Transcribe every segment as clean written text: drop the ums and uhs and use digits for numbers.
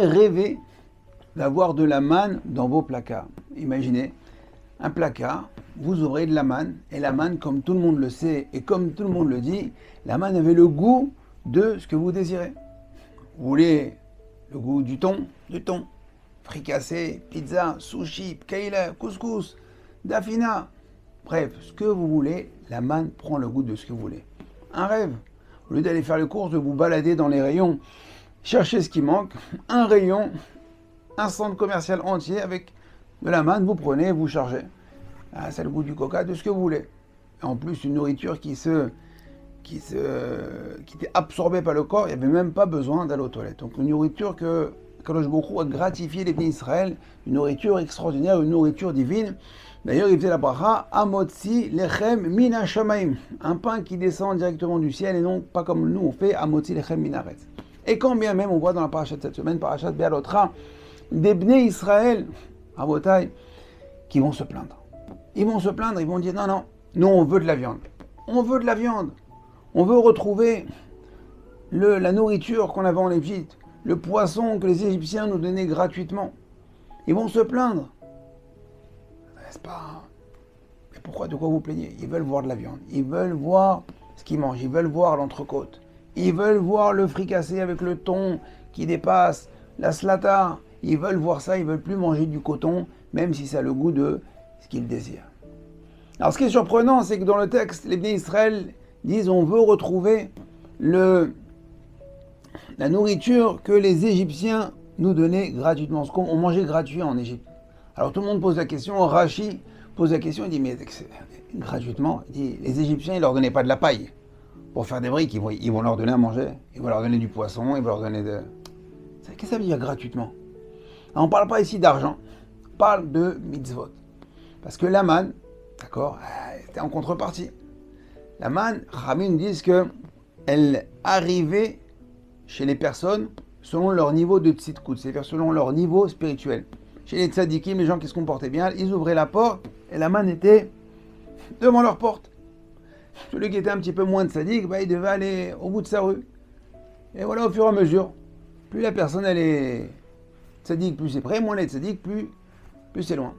jamais rêvé d'avoir de la manne dans vos placards. Imaginez un placard, vous ouvrez de la manne, et la manne, comme tout le monde le sait et comme tout le monde le dit, la manne avait le goût de ce que vous désirez. Vous voulez le goût du thon, fricassé, pizza, sushi, pkeila, couscous, dafina, bref, ce que vous voulez, la manne prend le goût de ce que vous voulez. Un rêve. Au lieu d'aller faire les courses, de vous balader dans les rayons, chercher ce qui manque, un rayon, un centre commercial entier avec de la manne, vous prenez, vous chargez. Ah, c'est le goût du coca, de ce que vous voulez. Et en plus, une nourriture qui était absorbée par le corps, il n'y avait même pas besoin d'aller aux toilettes. Donc une nourriture que Kadosh Baruch Hu a gratifié les bénis d'Israël, une nourriture extraordinaire, une nourriture divine. D'ailleurs, il faisait la bracha, Amotzi lechem min hashamayim, un pain qui descend directement du ciel et non pas comme nous on fait, Amotzi lechem min haaretz. Et quand bien même on voit dans la paracha de cette semaine, parachat Be'alotra, des bénis Israël, Rabotai, qui vont se plaindre. Ils vont se plaindre, ils vont dire non, non, nous on veut de la viande. On veut de la viande. On veut retrouver la nourriture qu'on avait en Égypte, le poisson que les Égyptiens nous donnaient gratuitement. Ils vont se plaindre. N'est-ce pas? Mais pourquoi, de quoi vous plaignez? Ils veulent voir de la viande. Ils veulent voir ce qu'ils mangent. Ils veulent voir l'entrecôte. Ils veulent voir le fricassé avec le thon qui dépasse, la slata. Ils veulent voir ça. Ils veulent plus manger du coton, même si ça a le goût de ce qu'ils désirent. Alors, ce qui est surprenant, c'est que dans le texte, les bénis d'Israël disent on veut retrouver la nourriture que les Égyptiens nous donnaient gratuitement, ce qu'on mangeait gratuit en Égypte. Alors tout le monde pose la question, Rashi pose la question, il dit mais gratuitement, il dit, les Égyptiens ils leur donnaient pas de la paille pour faire des briques, ils vont leur donner à manger, ils vont leur donner du poisson, ils vont leur donner de... Qu'est-ce que ça veut dire gratuitement? Alors, on ne parle pas ici d'argent, on parle de mitzvot. Parce que la manne, d'accord, c'était en contrepartie. La manne, Ramim disent qu'elle arrivait chez les personnes selon leur niveau de tzidkout, c'est-à-dire selon leur niveau spirituel. Chez les tzadikim, les gens qui se comportaient bien, ils ouvraient la porte et la manne était devant leur porte. Celui qui était un petit peu moins tzadik, il devait aller au bout de sa rue. Et voilà, au fur et à mesure, plus la personne elle est tzadik, plus c'est près, moins elle est tzadik, plus c'est loin.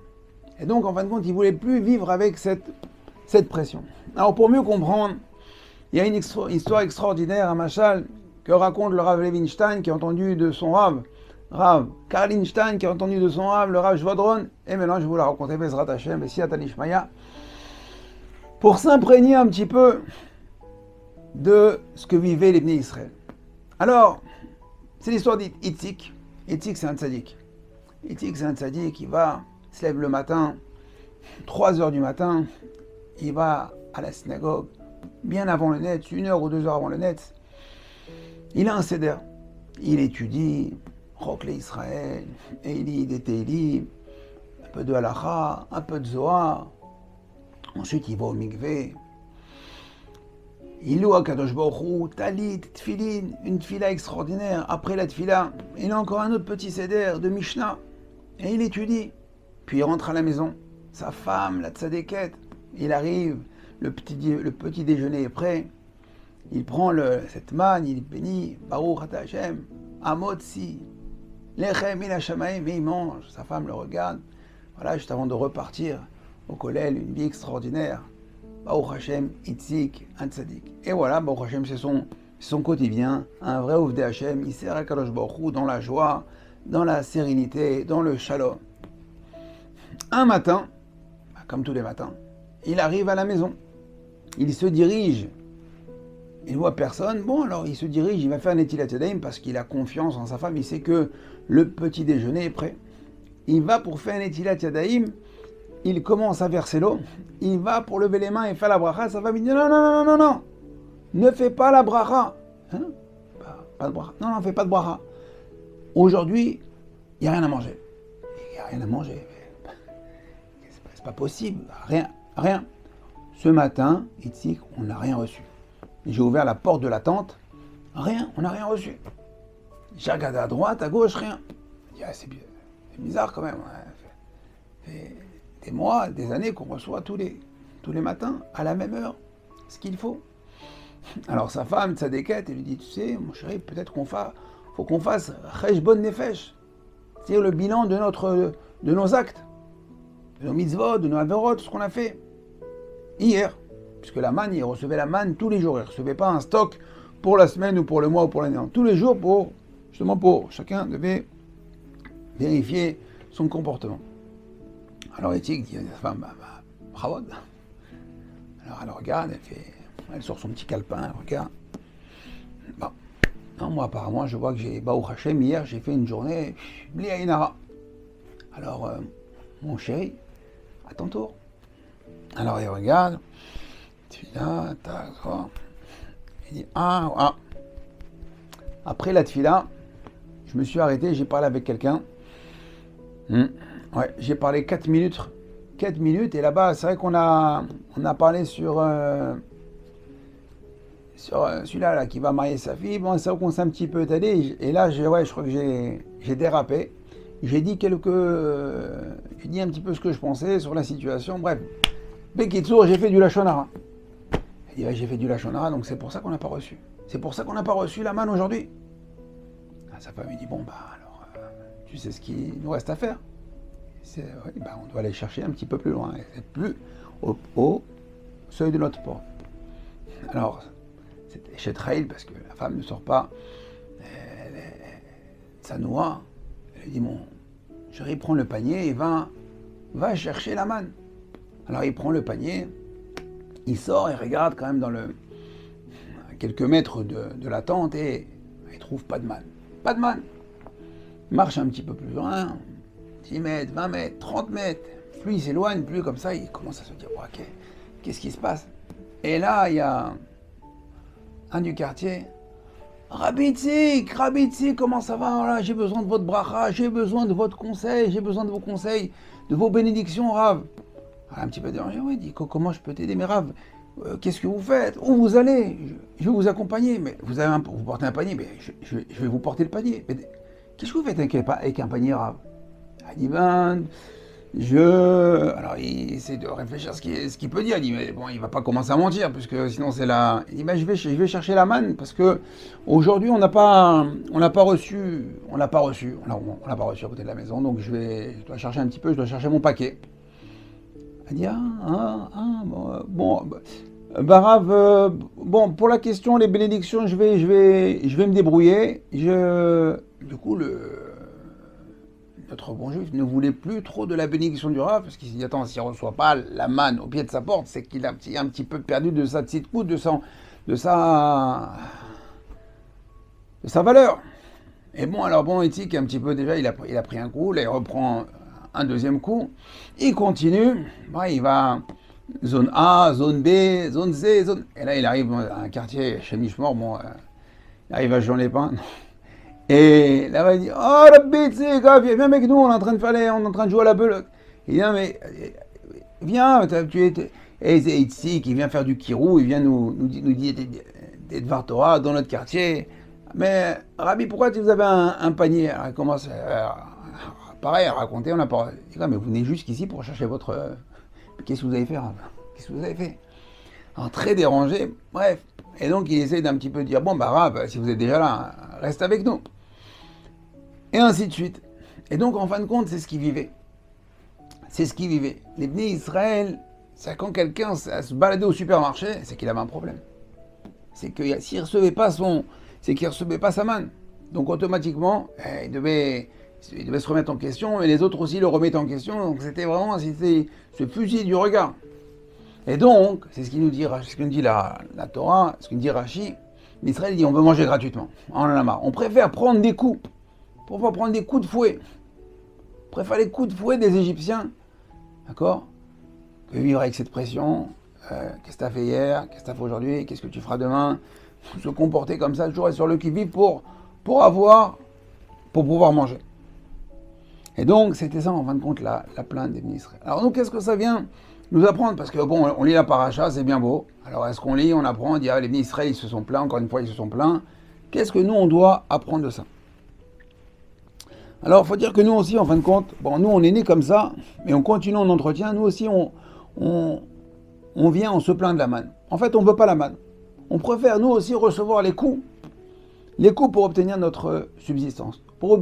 Et donc, en fin de compte, ils ne voulaient plus vivre avec cette pression. Alors, pour mieux comprendre, il y a une histoire extraordinaire à Machal que raconte le Rav Levinstein qui a entendu de son Rav Karlinstein qui a entendu de son Rav, le Rav Jvodron, et maintenant je vais vous la raconter, Bezrat Hashem, Bessiat Anishmaya, pour s'imprégner un petit peu de ce que vivaient les bénis Israël. Alors, c'est l'histoire d'Itzik. Itzik, c'est un tzaddik. Itzik, c'est un tzaddik qui se lève le matin, 3h du matin, il va à la synagogue, bien avant le net, 1 heure ou 2 heures avant le net. Il a un seder. Il étudie, Roklé Israël, et il lit des Télim, un peu de Halacha, un peu de Zohar. Ensuite, il va au mikvé. Il loue à Kadosh Baruch Hu, Talit, Tfilin, une tfila extraordinaire. Après la tfila, il a encore un autre petit seder de Mishnah. Et il étudie. Puis il rentre à la maison. Sa femme, la tzadékette, il arrive, le petit déjeuner est prêt. Il prend cette manne, il bénit, Baruch Ata Hashem, Amotzi, Lechem min hashamayim, et il mange. Sa femme le regarde. Voilà, juste avant de repartir au kollel, une vie extraordinaire. Baruch Hashem, Itzik, un tzadik. Et voilà, Baruch Hashem, c'est son quotidien, un vrai ouvdé Hashem. Il sert à Kadosh Baruch Hu dans la joie, dans la sérénité, dans le shalom. Un matin, comme tous les matins, il arrive à la maison. Il se dirige. Il voit personne. Bon, alors il se dirige, il va faire un Netilat Yadayim parce qu'il a confiance en sa femme. Il sait que le petit déjeuner est prêt. Il va pour faire un Netilat Yadayim. Il commence à verser l'eau. Il va pour lever les mains et faire la bracha. Sa femme il dit non, non, non, non, non. Ne fais pas la bracha. Hein? Pas de bracha. Non, non, fais pas de bracha. Aujourd'hui, il n'y a rien à manger. Il n'y a rien à manger. C'est pas possible. Rien. Ce matin, ici, on n'a rien reçu. J'ai ouvert la porte de la tente. Rien, on n'a rien reçu. J'ai regardé à droite, à gauche, rien. C'est bizarre quand même. Ça fait des mois, des années qu'on reçoit tous les matins, à la même heure, ce qu'il faut. Alors sa femme, sa déquête, elle lui dit, tu sais, mon chéri, peut-être qu'on faut qu'on fasse cheshbon nefesh, c'est-à-dire le bilan de nos actes, de nos mitzvot, de nos averot, ce qu'on a fait hier. Puisque la manne, il recevait la manne tous les jours. Il ne recevait pas un stock pour la semaine ou pour le mois ou pour l'année. Tous les jours, justement pour chacun devait vérifier son comportement. Alors Éthique dit à sa femme, bravo. Alors elle regarde, elle sort son petit calepin, elle regarde. Bon. Non, moi apparemment, je vois que j'ai, Baruch Hashem, hier, j'ai fait une journée, Bli Ainara. Alors, mon chéri, à ton tour. Alors il regarde. Tfila, il dit ah. Après la tfila, je me suis arrêté, j'ai parlé avec quelqu'un. Ouais, j'ai parlé 4 minutes. 4 minutes, et là-bas, c'est vrai qu'on a parlé sur celui-là là, qui va marier sa fille. Bon, c'est vrai qu'on s'est un petit peu étalé, et là, je crois que j'ai dérapé. J'ai dit un petit peu ce que je pensais sur la situation. Bref, Bekitsour, j'ai fait du Lachon Hara. Il dit, j'ai fait du Lachon Hara, donc c'est pour ça qu'on n'a pas reçu. C'est pour ça qu'on n'a pas reçu la manne aujourd'hui. Sa femme lui dit, bon, alors, tu sais ce qu'il nous reste à faire. On doit aller chercher un petit peu plus loin. C'est plus au seuil de notre porte. Alors, c'était chez Trail, parce que la femme ne sort pas sa noix. Elle lui dit, mon chéri, prends le panier et va chercher la manne. Alors il prend le panier, il sort et regarde quand même à quelques mètres de la tente et il trouve pas de manne. Pas de manne. Il marche un petit peu plus loin, 10 mètres, 20 mètres, 30 mètres. Plus il s'éloigne, plus comme ça, il commence à se dire, ok, qu'est-ce qui se passe? Et là, il y a un du quartier. Rabbi Itzik, comment ça va? Voilà, j'ai besoin de votre bracha, j'ai besoin de votre conseil, j'ai besoin de vos conseils, de vos bénédictions, Rav. Un petit peu dérangé, oui, il dit, comment je peux t'aider, mais Rav, qu'est-ce que vous faites? Où vous allez? Je vais vous accompagner, mais vous portez un panier, mais je vais vous porter le panier. Mais qu'est-ce que vous faites avec un panier, Rav? Il dit, alors il essaie de réfléchir ce qu'il peut dire, il dit, mais bon, il va pas commencer à mentir, puisque sinon c'est la... Il dit, je vais chercher la manne, parce que aujourd'hui on l'a pas reçu à côté de la maison, donc je dois chercher un petit peu, je dois chercher mon paquet. Elle dit, Barav, bon, pour la question, les bénédictions, je vais me débrouiller. Du coup, notre bon juif ne voulait plus trop de la bénédiction du Rav, parce qu'il s'est dit, attends, s'il ne reçoit pas la manne au pied de sa porte, c'est qu'il a un petit peu perdu de sa petite coude, de sa valeur. Et bon, alors bon, Éthique, un petit peu déjà, il a pris un coup, là il reprend un deuxième coup, il continue, il va zone A, zone B, zone C, et là il arrive à un quartier chez Mishmor, il arrive à Jean-les-Pins, et là il dit, oh Rabbi Itzik, viens avec nous, on est en train de jouer à la belote. Il dit, non mais, viens, et Itzik, il vient faire du kirou, il vient nous dire des Dvar Torah dans notre quartier, mais Rabbi, pourquoi vous avez un panier? Alors il commence pareil, à raconter, on n'a pas... Mais vous venez jusqu'ici pour chercher votre... Qu'est-ce que vous avez fait, Rav? Qu'est-ce que vous avez fait? Alors, très dérangé, bref. Et donc, il essaie d'un petit peu dire, bon, Rav, si vous êtes déjà là, reste avec nous. Et ainsi de suite. Et donc, en fin de compte, c'est ce qu'il vivait. C'est ce qu'il vivait. Les Bnei Israël, c'est quand quelqu'un se baladait au supermarché, c'est qu'il avait un problème. C'est que s'il ne recevait pas c'est qu'il ne recevait pas sa manne. Donc, automatiquement, il devait se remettre en question, et les autres aussi le remettent en question, donc c'était ce fusil du regard. Et donc, c'est ce qu'il nous dit la Torah, ce qu'il nous dit Rashi, l'Israël dit on veut manger gratuitement, on en a marre. On préfère prendre des coups, pourquoi prendre des coups de fouet? On préfère les coups de fouet des Égyptiens, d'accord, que vivre avec cette pression, qu'est-ce que tu as fait hier, qu'est-ce que tu as fait aujourd'hui, qu'est-ce que tu feras demain, se comporter comme ça, toujours être sur le qui-vive pour pouvoir manger. Et donc, c'était ça, en fin de compte, la plainte des ministres. Alors, nous, qu'est-ce que ça vient nous apprendre? Parce que, bon, on lit la paracha, c'est bien beau. Alors, est-ce qu'on lit, on apprend, on dit, les ministres, ils se sont plaints, encore une fois, ils se sont plaints. Qu'est-ce que nous, on doit apprendre de ça? Alors, il faut dire que nous aussi, en fin de compte, bon, nous, on est nés comme ça, mais on continue, on entretient. Nous aussi, on vient, on se plaint de la manne. En fait, on ne veut pas la manne. On préfère, nous aussi, recevoir les coups Les coûts pour obtenir notre subsistance, pour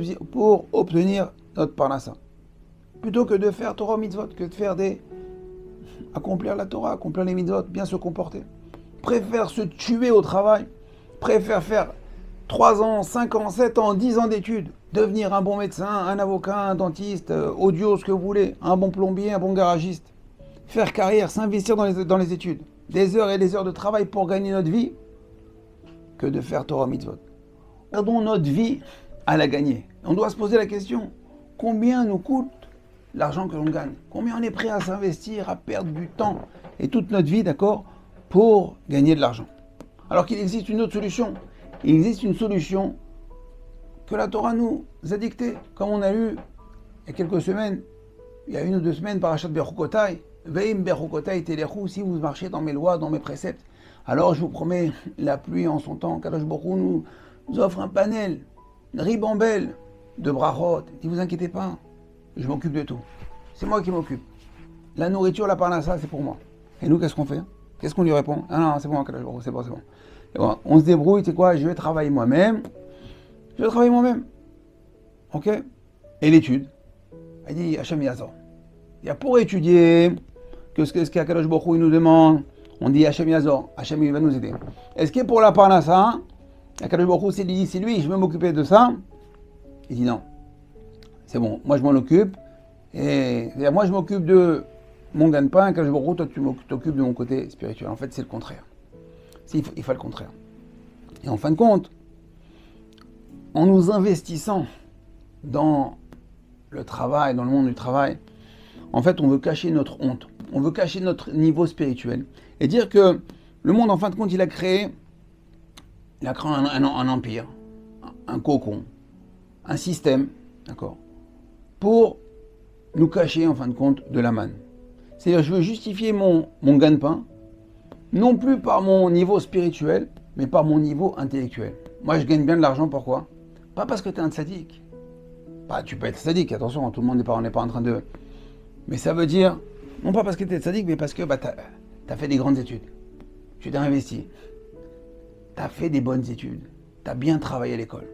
obtenir notre parnassa. Plutôt que de faire Torah mitzvot, que de faire accomplir la Torah, accomplir les mitzvot, bien se comporter. Préfère se tuer au travail, préfère faire 3 ans, 5 ans, 7 ans, 10 ans d'études, devenir un bon médecin, un avocat, un dentiste, audio, ce que vous voulez, un bon plombier, un bon garagiste, faire carrière, s'investir dans les études, des heures et des heures de travail pour gagner notre vie, que de faire Torah mitzvot. Regardons notre vie à la gagner. On doit se poser la question, combien nous coûte l'argent que l'on gagne? Combien on est prêt à s'investir, à perdre du temps et toute notre vie, d'accord, pour gagner de l'argent? Alors qu'il existe une autre solution. Il existe une solution que la Torah nous a dictée, comme on a eu il y a quelques semaines, il y a 1 ou 2 semaines, Parashat Bechukotai, Veim Bechukotai Telechu, si vous marchez dans mes lois, dans mes préceptes, alors je vous promets la pluie en son temps. Kadosh Baruch Hu nous offre un panel, une ribambelle de brachot. Ne vous inquiétez pas, je m'occupe de tout. C'est moi qui m'occupe. La nourriture, la parnassa, c'est pour moi. Et nous, qu'est-ce qu'on fait? Qu'est-ce qu'on lui répond? Ah non, c'est bon, Kadosh Baruch Hu, c'est bon, c'est bon. Bon, on se débrouille, tu sais quoi, je vais travailler moi-même. Je vais travailler moi-même. Ok? Et l'étude? Il dit Hachem Yazor. Il y a pour étudier, ce qu'Akadosh Baruch Hu nous demande, on dit Hachem Yazor, Hachem il va nous aider. Est-ce que pour la parnassa, Akadosh Baruch Hu c'est lui, je vais m'occuper de ça? Il dit non. C'est bon, moi je m'en occupe. Et moi je m'occupe de mon gagne-pain, Akadosh Baruch Hu, toi tu t'occupes de mon côté spirituel. En fait, c'est le contraire. Il faut le contraire. Et en fin de compte, en nous investissant dans le travail, dans le monde du travail, en fait, on veut cacher notre honte. On veut cacher notre niveau spirituel. Et dire que le monde, en fin de compte, il a créé un empire, un cocon, un système, d'accord, pour nous cacher, en fin de compte, de la manne. C'est-à-dire, je veux justifier mon gagne-pain, non plus par mon niveau spirituel, mais par mon niveau intellectuel. Moi, je gagne bien de l'argent, pourquoi? Pas parce que tu es un tzaddik. Bah, tu peux être tzaddik, attention, tout le monde n'est pas en train de... Mais ça veut dire, non pas parce que tu es tzaddik, mais parce que tu as fait des grandes études. Tu t'es investi. Tu as fait des bonnes études. Tu as bien travaillé à l'école.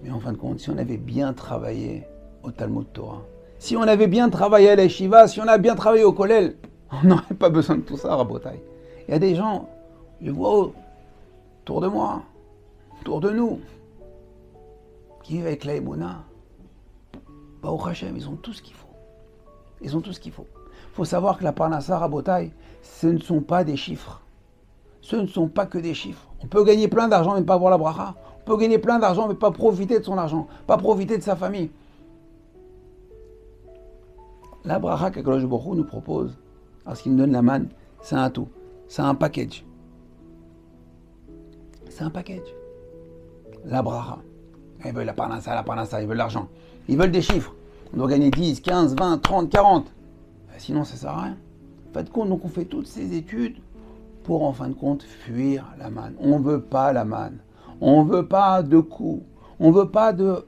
Mais en fin de compte, si on avait bien travaillé au Talmud Torah, si on avait bien travaillé à la Yeshiva, si on a bien travaillé au Kollel, on n'aurait pas besoin de tout ça, Rabotai. Il y a des gens, je vois autour de moi, autour de nous, qui vivent avec la Emouna. Baruch Hashem, ils ont tout ce qu'il faut. Ils ont tout ce qu'il faut. Il faut savoir que la parnassa, Rabotai, ce ne sont pas des chiffres. Ce ne sont pas que des chiffres. On peut gagner plein d'argent mais pas avoir la bracha. On peut gagner plein d'argent mais pas profiter de son argent, pas profiter de sa famille. La bracha qu'Akadosh Baruch Hu nous propose, parce qu'il nous donne la manne, c'est un tout. C'est un package. C'est un package. La bracha. Ils veulent la parnassa, ils veulent l'argent. Ils veulent des chiffres. On doit gagner 10, 15, 20, 30, 40. Sinon, ça ne sert à rien. En fin de compte, donc on fait toutes ces études pour, en fin de compte, fuir la manne. On ne veut pas la manne. On ne veut pas de coups. On ne veut pas de...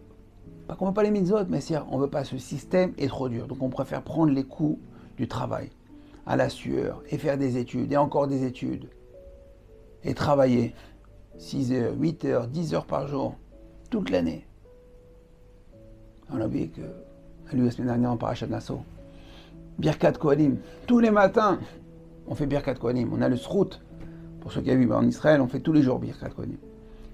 Pas qu'on ne veut pas les mitzvot, mais c'est on ne veut pas ce système est trop dur. Donc on préfère prendre les coups du travail, à la sueur, et faire des études, et encore des études. Et travailler 6 heures, 8 heures, 10 heures par jour, toute l'année. On a oublié que, à lui la semaine dernière en Parashat Nassau, Birkat Kohanim, tous les matins, on fait Birkat Kohanim. On a le Srout, pour ceux qui vivent en Israël, on fait tous les jours Birkat Kohanim.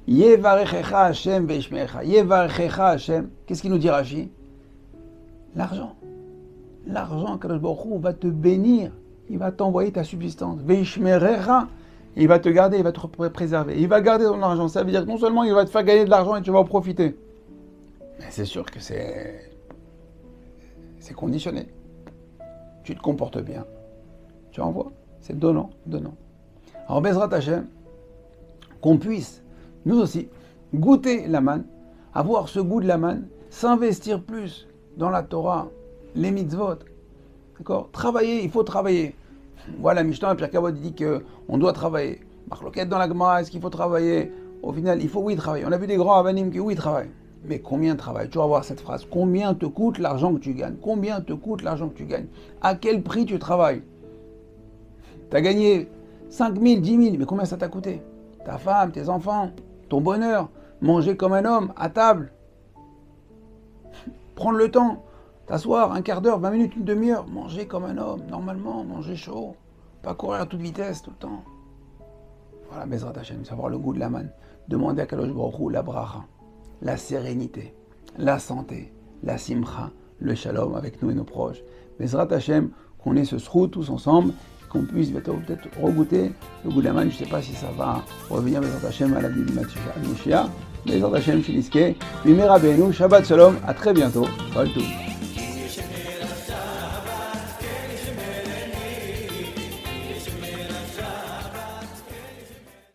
Yevarechecha Hashem veishmecha. Yevarechecha Hashem. Qu'est-ce qu'il nous dit Rashi? L'argent. L'argent, Kadosh Baruch Hu va te bénir. Il va t'envoyer ta subsistance. Veishmerecha. Il va te garder, il va te préserver. Il va garder ton argent. Ça veut dire que non seulement il va te faire gagner de l'argent et tu vas en profiter. Mais c'est sûr que c'est conditionné. Tu te comportes bien. Tu envoies. C'est donnant, donnant. Alors, Bezrat Hashem, qu'on puisse, nous aussi, goûter la manne, avoir ce goût de la manne, s'investir plus dans la Torah, les mitzvot. D'accord? Travailler, il faut travailler. Voilà, Mishnah, Pierre Kavod dit qu'on doit travailler. Marloquette dans la Gemara, est-ce qu'il faut travailler? Au final, il faut oui travailler. On a vu des grands avanim qui oui travaillent. Mais combien travaillent? Tu vas voir cette phrase. Combien te coûte l'argent que tu gagnes? Combien te coûte l'argent que tu gagnes? À quel prix tu travailles? Tu as gagné 5 000, 10 000, mais combien ça t'a coûté? Ta femme, tes enfants, ton bonheur, manger comme un homme, à table. Prendre le temps, t'asseoir un quart d'heure, 20 minutes, une demi-heure, manger comme un homme, normalement, manger chaud, pas courir à toute vitesse tout le temps. Voilà, Bezrat Hashem, savoir le goût de la manne. Demander à Kadosh Baruch Hu la bracha, la sérénité, la santé, la simcha, le shalom avec nous et nos proches. Bezrat Hashem, qu'on ait ce srout tous ensemble, qu'on puisse peut-être regoûter le goût de la manne. Je ne sais pas si ça va revenir Bezrat Hashem à la vie de Mashiach. Bezrat Hashem, Shiliske, Bimera Beenu, Shabbat Shalom, à très bientôt. Kol Tov.